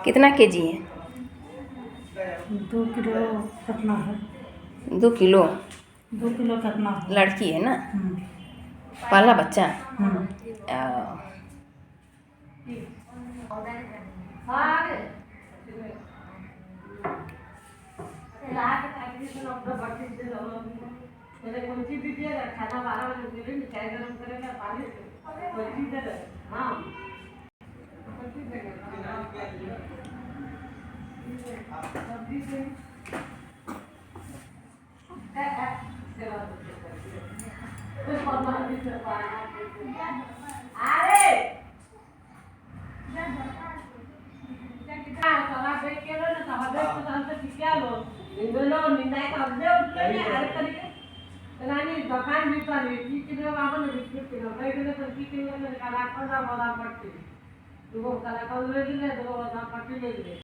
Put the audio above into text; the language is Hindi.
कितना केजी है? 2 किलो कितना है? 2 किलो। 2 किलो कितना है? लड़की है ना? पहला बच्चा?